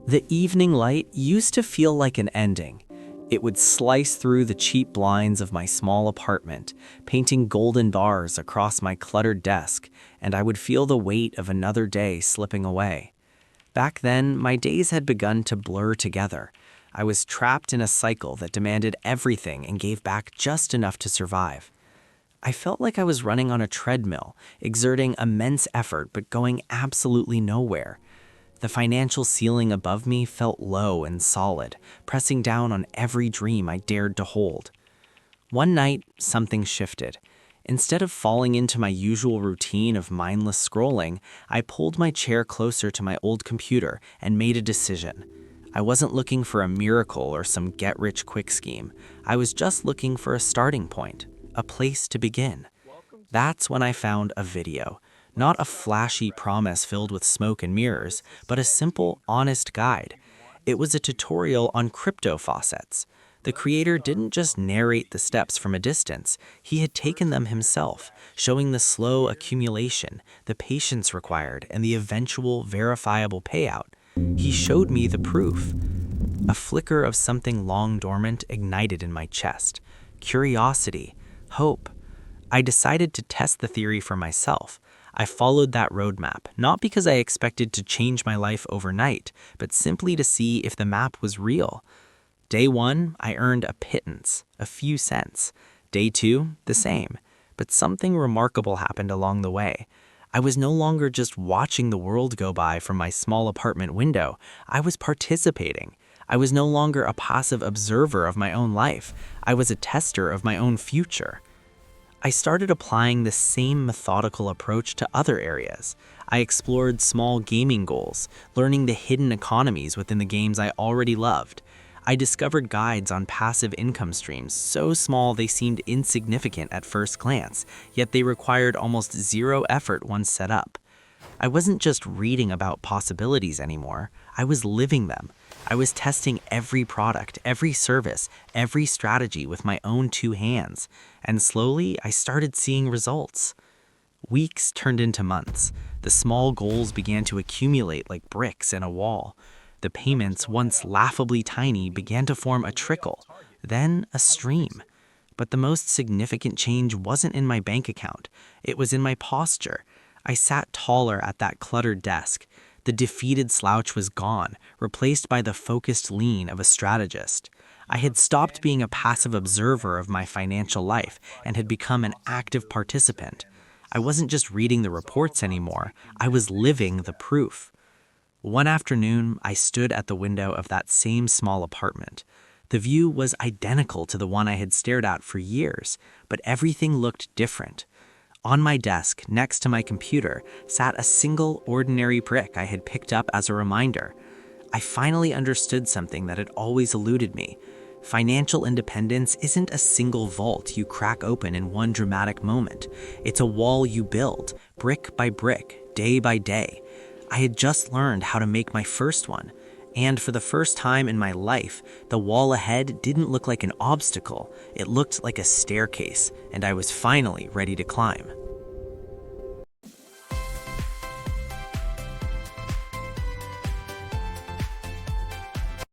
The evening light used to feel like an ending. It would slice through the cheap blinds of my small apartment, painting golden bars across my cluttered desk, and I would feel the weight of another day slipping away. Back then, my days had begun to blur together. I was trapped in a cycle that demanded everything and gave back just enough to survive. I felt like I was running on a treadmill, exerting immense effort but going absolutely nowhere. The financial ceiling above me felt low and solid, pressing down on every dream I dared to hold. One night, something shifted. Instead of falling into my usual routine of mindless scrolling, I pulled my chair closer to my old computer and made a decision. I wasn't looking for a miracle or some get-rich-quick scheme. I was just looking for a starting point, a place to begin. That's when I found a video. Not a flashy promise filled with smoke and mirrors, but a simple, honest guide. It was a tutorial on crypto faucets. The creator didn't just narrate the steps from a distance, he had taken them himself, showing the slow accumulation, the patience required, and the eventual verifiable payout. He showed me the proof. A flicker of something long dormant ignited in my chest. Curiosity, hope. I decided to test the theory for myself. I followed that roadmap, not because I expected to change my life overnight, but simply to see if the map was real. Day 1, I earned a pittance, a few cents. Day 2, the same. But something remarkable happened along the way. I was no longer just watching the world go by from my small apartment window. I was participating. I was no longer a passive observer of my own life. I was a tester of my own future. I started applying the same methodical approach to other areas. I explored small gaming goals, learning the hidden economies within the games I already loved. I discovered guides on passive income streams so small they seemed insignificant at first glance, yet they required almost zero effort once set up. I wasn't just reading about possibilities anymore, I was living them. I was testing every product, every service, every strategy with my own 2 hands, and slowly I started seeing results. Weeks turned into months. The small goals began to accumulate like bricks in a wall. The payments, once laughably tiny, began to form a trickle, then a stream. But the most significant change wasn't in my bank account. It was in my posture. I sat taller at that cluttered desk. The defeated slouch was gone, replaced by the focused lean of a strategist. I had stopped being a passive observer of my financial life and had become an active participant. I wasn't just reading the reports anymore, I was living the proof. One afternoon, I stood at the window of that same small apartment. The view was identical to the one I had stared at for years, but everything looked different. On my desk, next to my computer, sat a single ordinary brick I had picked up as a reminder. I finally understood something that had always eluded me. Financial independence isn't a single vault you crack open in one dramatic moment. It's a wall you build, brick by brick, day by day. I had just learned how to make my first one. And for the first time in my life, the wall ahead didn't look like an obstacle. It looked like a staircase, and I was finally ready to climb.